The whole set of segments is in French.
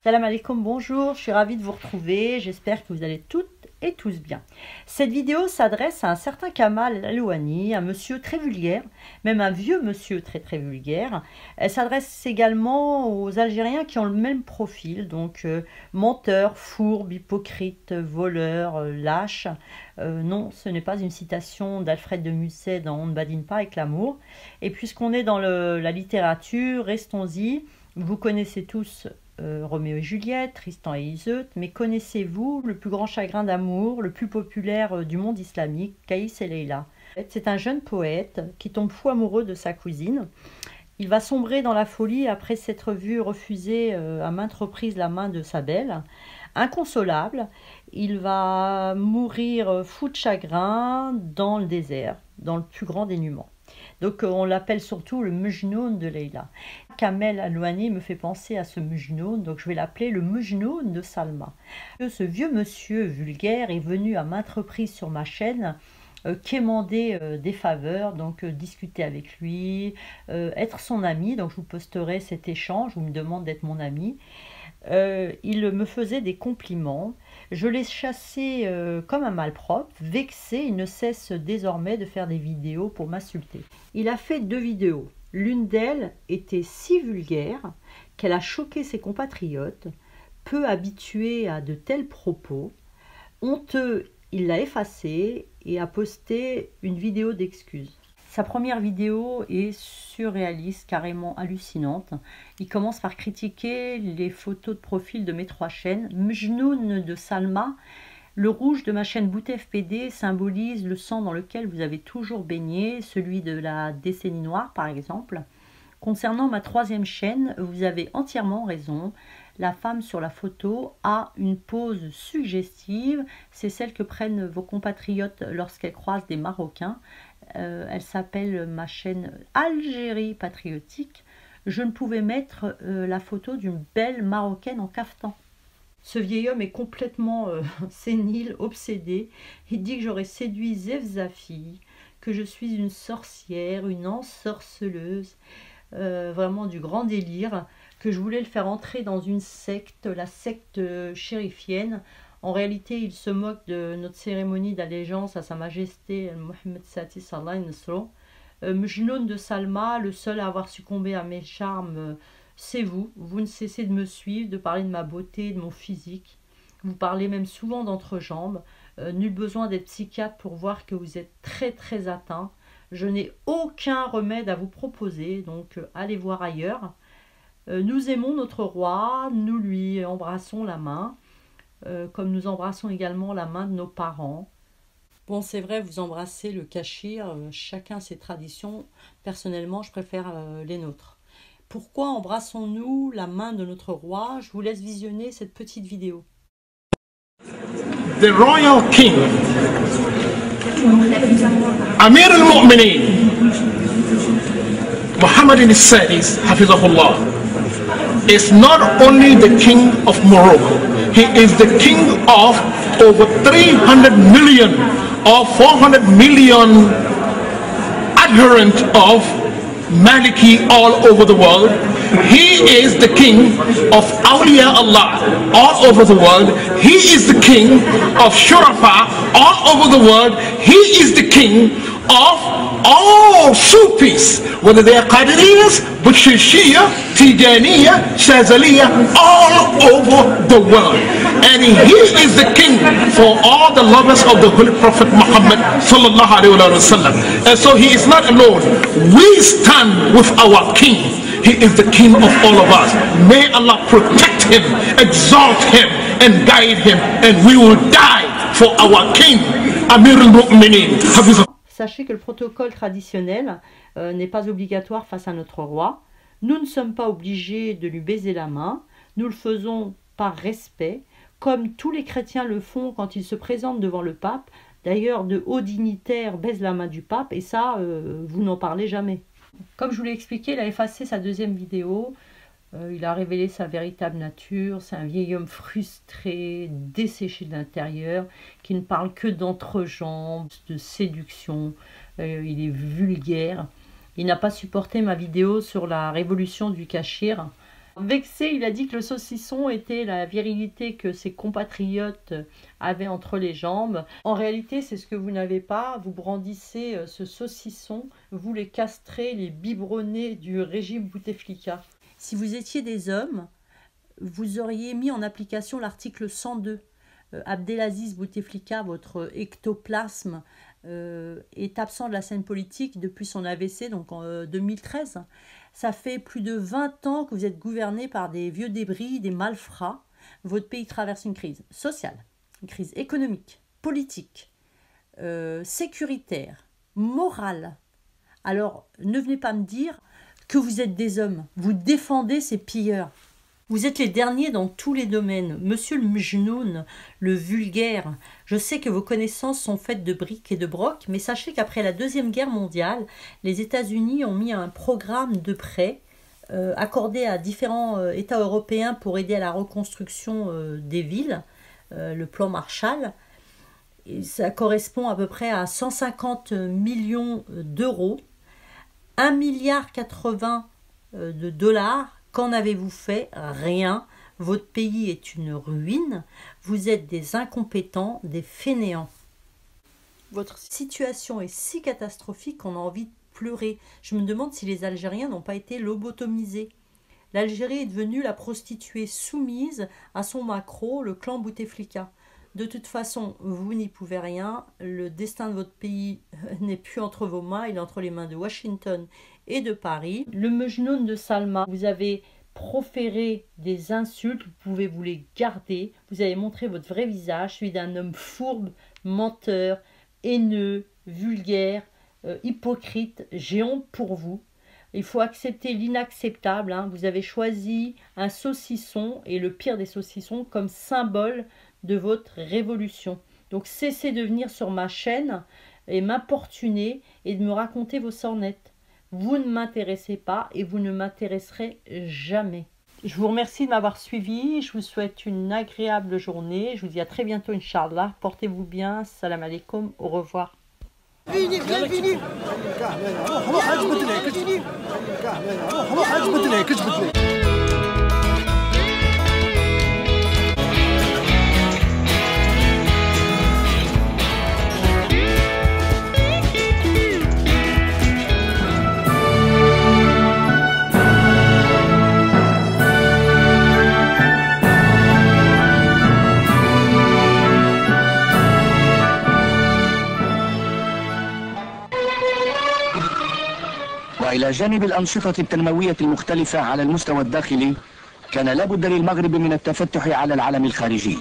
Salam alaikum, bonjour, je suis ravie de vous retrouver, j'espère que vous allez toutes et tous bien. Cette vidéo s'adresse à un certain Kamal Alouani, un monsieur très vulgaire, même un vieux monsieur très vulgaire. Elle s'adresse également aux Algériens qui ont le même profil, donc menteur, fourbe, hypocrite, voleur, lâche. Non, ce n'est pas une citation d'Alfred de Musset dans On ne badine pas avec l'amour. Et puisqu'on est dans la littérature, restons-y. Vous connaissez tous Roméo et Juliette, Tristan et Iseut, mais connaissez-vous le plus grand chagrin d'amour, le plus populaire du monde islamique, Kaïs et Leïla? C'est un jeune poète qui tombe fou amoureux de sa cousine. Il va sombrer dans la folie après s'être vu refuser à maintes reprises la main de sa belle. Inconsolable, il va mourir fou de chagrin dans le désert, dans le plus grand dénuement. Donc on l'appelle surtout le Mejnoun de Leïla. Kamel Alouani me fait penser à ce Mejnoun, donc je vais l'appeler le Mejnoun de Salma. Ce vieux monsieur vulgaire est venu à maintes reprises sur ma chaîne quémander des faveurs, donc discuter avec lui, être son ami. Donc je vous posterai cet échange où il me demande d'être mon ami. Il me faisait des compliments. Je l'ai chassé comme un malpropre, vexé. Il ne cesse désormais de faire des vidéos pour m'insulter. Il a fait 2 vidéos. L'une d'elles était si vulgaire qu'elle a choqué ses compatriotes, peu habitués à de tels propos. Honteux, il l'a effacée et a posté une vidéo d'excuses. Sa première vidéo est surréaliste, carrément hallucinante. Il commence par critiquer les photos de profil de mes 3 chaînes. Mejnoun de Salma, le rouge de ma chaîne Boutef PD symbolise le sang dans lequel vous avez toujours baigné, celui de la décennie noire par exemple. Concernant ma 3e chaîne, vous avez entièrement raison. La femme sur la photo a une pose suggestive. C'est celle que prennent vos compatriotes lorsqu'elles croisent des Marocains. Elle s'appelle ma chaîne Algérie Patriotique. Je ne pouvais mettre la photo d'une belle Marocaine en caftan. Ce vieil homme est complètement sénile, obsédé. Il dit que j'aurais séduit Zefzafi, que je suis une sorcière, une ensorceleuse, vraiment du grand délire, que je voulais le faire entrer dans une secte, la secte chérifienne. En réalité, il se moque de notre cérémonie d'allégeance à Sa Majesté Mohammed Sati Sallallahu alayhi wa sallam. Mejnoun de Salma, le seul à avoir succombé à mes charmes, c'est vous. Vous ne cessez de me suivre, de parler de ma beauté, de mon physique. Vous parlez même souvent d'entrejambe. Nul besoin d'être psychiatre pour voir que vous êtes très atteint. Je n'ai aucun remède à vous proposer, donc allez voir ailleurs. Nous aimons notre roi, nous lui embrassons la main. Comme nous embrassons également la main de nos parents. Bon, c'est vrai, vous embrassez le cachir, chacun ses traditions. Personnellement, je préfère les nôtres. Pourquoi embrassons-nous la main de notre roi? Je vous laisse visionner cette petite vidéo. The royal king, Amir al-Mu'minin, Muhammad al-Sadis, Hafizahullah, is not only the king of Morocco, he is the king of over 300 million or 400 million adherents of Maliki all over the world. He is the king of Awliya Allah all over the world. He is the king of Shurafa all over the world. He is the king of all Sufis, whether they are Qadiriyas, Bushishiyya, Tijaniyya, Shazaliyya, all over the world. And he is the king for all the lovers of the Holy Prophet Muhammad sallallahu alayhi wa sallam. And so he is not alone. We stand with our king. He is the king of all of us. May Allah protect him, exalt him, and guide him. And we will die for our king, Amir al-Mu'minin. Sachez que le protocole traditionnel n'est pas obligatoire face à notre roi. Nous ne sommes pas obligés de lui baiser la main. Nous le faisons par respect, comme tous les chrétiens le font quand ils se présentent devant le pape. D'ailleurs, de hauts dignitaires baisent la main du pape, et ça, vous n'en parlez jamais. Comme je vous l'ai expliqué, il a effacé sa 2e vidéo. Il a révélé sa véritable nature. C'est un vieil homme frustré, desséché de l'intérieur, qui ne parle que d'entrejambe, de séduction. Il est vulgaire. Il n'a pas supporté ma vidéo sur la révolution du Cachir. Vexé, il a dit que le saucisson était la virilité que ses compatriotes avaient entre les jambes. En réalité, c'est ce que vous n'avez pas. Vous brandissez ce saucisson, vous les castrez, les biberonnez du régime Bouteflika. Si vous étiez des hommes, vous auriez mis en application l'article 102. Abdelaziz Bouteflika, votre ectoplasme, est absent de la scène politique depuis son AVC, donc en 2013. Ça fait plus de 20 ans que vous êtes gouverné par des vieux débris, des malfrats. Votre pays traverse une crise sociale, une crise économique, politique, sécuritaire, morale. Alors, ne venez pas me dire que vous êtes des hommes. Vous défendez ces pilleurs. Vous êtes les derniers dans tous les domaines. Monsieur le Mjnoun, le vulgaire, je sais que vos connaissances sont faites de briques et de broc, mais sachez qu'après la Deuxième Guerre mondiale, les États-Unis ont mis un programme de prêt accordé à différents États européens pour aider à la reconstruction des villes, le plan Marshall. Et ça correspond à peu près à 150 millions d'euros, 1,80 milliard de dollars. Qu'en avez-vous fait? Rien. Votre pays est une ruine. Vous êtes des incompétents, des fainéants. Votre situation est si catastrophique qu'on a envie de pleurer. Je me demande si les Algériens n'ont pas été lobotomisés. L'Algérie est devenue la prostituée soumise à son maquereau, le clan Bouteflika. De toute façon, vous n'y pouvez rien. Le destin de votre pays n'est plus entre vos mains, il est entre les mains de Washington et de Paris. Le Mejnoun de Salma, vous avez proféré des insultes, vous pouvez vous les garder. Vous avez montré votre vrai visage, celui d'un homme fourbe, menteur, haineux, vulgaire, hypocrite. J'ai honte pour vous. Il faut accepter l'inacceptable. Hein. Vous avez choisi un saucisson, et le pire des saucissons, comme symbole de votre révolution. Donc cessez de venir sur ma chaîne et m'importuner et de me raconter vos sornettes. Vous ne m'intéressez pas et vous ne m'intéresserez jamais. Je vous remercie de m'avoir suivi. Je vous souhaite une agréable journée. Je vous dis à très bientôt, Inch'Allah. Portez-vous bien. Salam alaikum. Au revoir. وإلى جانب الأنشطة التنموية المختلفة على المستوى الداخلي كان لابد للمغرب من التفتح على العالم الخارجي،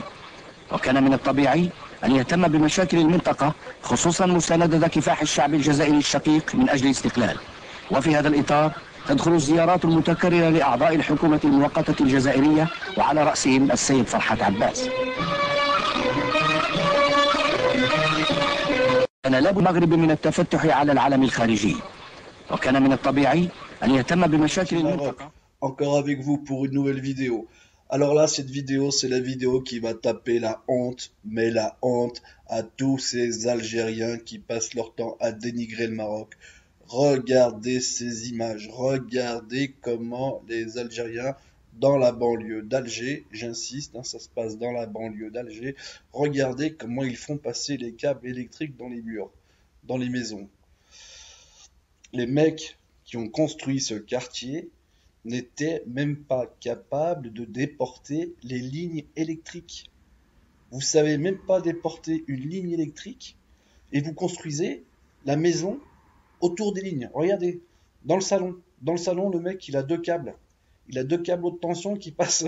وكان من الطبيعي أن يهتم بمشاكل المنطقة خصوصا مساندة كفاح الشعب الجزائري الشقيق من أجل الاستقلال. وفي هذا الإطار تدخل الزيارات المتكررة لأعضاء الحكومة المؤقتة الجزائرية وعلى رأسهم السيد فرحات عباس. كان لابد للمغرب من التفتح على العالم الخارجي. وكان من الطبيعي أن يهتم بمشاكل المنطقة. Encore avec vous pour une nouvelle vidéo. Alors là, cette vidéo, c'est la vidéo qui va taper la honte, mais la honte à tous ces Algériens qui passent leur temps à dénigrer le Maroc. Regardez ces images, regardez comment les Algériens dans la banlieue d'Alger, j'insiste, hein, ça se passe dans la banlieue d'Alger, regardez comment ils font passer les câbles électriques dans les murs, dans les maisons. Les mecs qui ont construit ce quartier n'étaient même pas capables de déporter les lignes électriques. Vous savez même pas déporter une ligne électrique et vous construisez la maison autour des lignes. Regardez, dans le salon, le mec, il a deux câbles. Il a deux câbles haute tension qui passent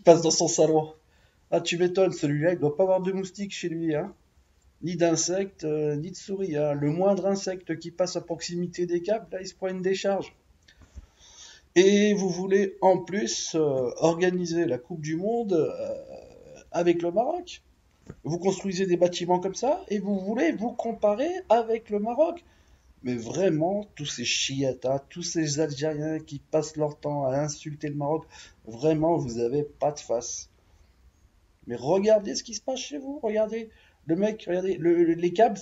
dans son salon. Ah, tu m'étonnes, celui-là, il doit pas avoir de moustiques chez lui, hein. Ni d'insectes, ni de souris. Hein. Le moindre insecte qui passe à proximité des câbles, là, il se prend une décharge. Et vous voulez en plus organiser la Coupe du Monde avec le Maroc. Vous construisez des bâtiments comme ça et vous voulez vous comparer avec le Maroc. Mais vraiment, tous ces chiatas, tous ces Algériens qui passent leur temps à insulter le Maroc, vraiment, vous avez pas de face. Mais regardez ce qui se passe chez vous, regardez. Le mec, regardez, les câbles,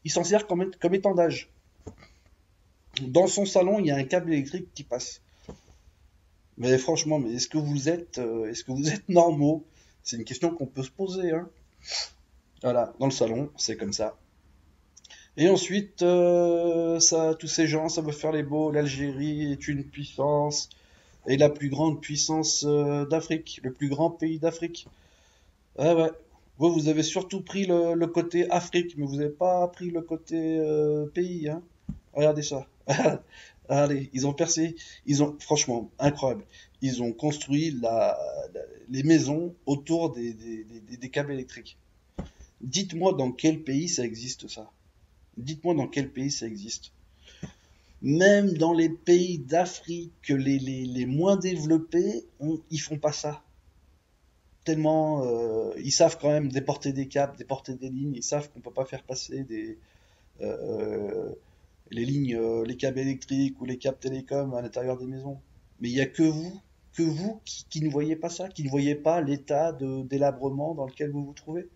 il s'en sert comme étendage. Dans son salon, il y a un câble électrique qui passe. Mais franchement, mais est-ce que vous êtes normaux? C'est une question qu'on peut se poser, hein. Voilà, dans le salon, c'est comme ça. Et ensuite, tous ces gens, ça veut faire les beaux. L'Algérie est une puissance, et la plus grande puissance d'Afrique, le plus grand pays d'Afrique. Ah ouais. Vous avez surtout pris le côté Afrique, mais vous n'avez pas pris le côté pays, hein. Regardez ça. Allez, ils ont percé, franchement, incroyable. Ils ont construit les maisons autour des câbles électriques. Dites-moi dans quel pays ça existe ça. Dites-moi dans quel pays ça existe. Même dans les pays d'Afrique les moins développés, ils font pas ça. Tellement ils savent quand même déporter des câbles, déporter des lignes. Ils savent qu'on peut pas faire passer euh, les lignes, les câbles électriques ou les câbles télécoms à l'intérieur des maisons. Mais il y a que vous qui ne voyez pas ça, qui ne voyez pas l'état de délabrement dans lequel vous vous trouvez.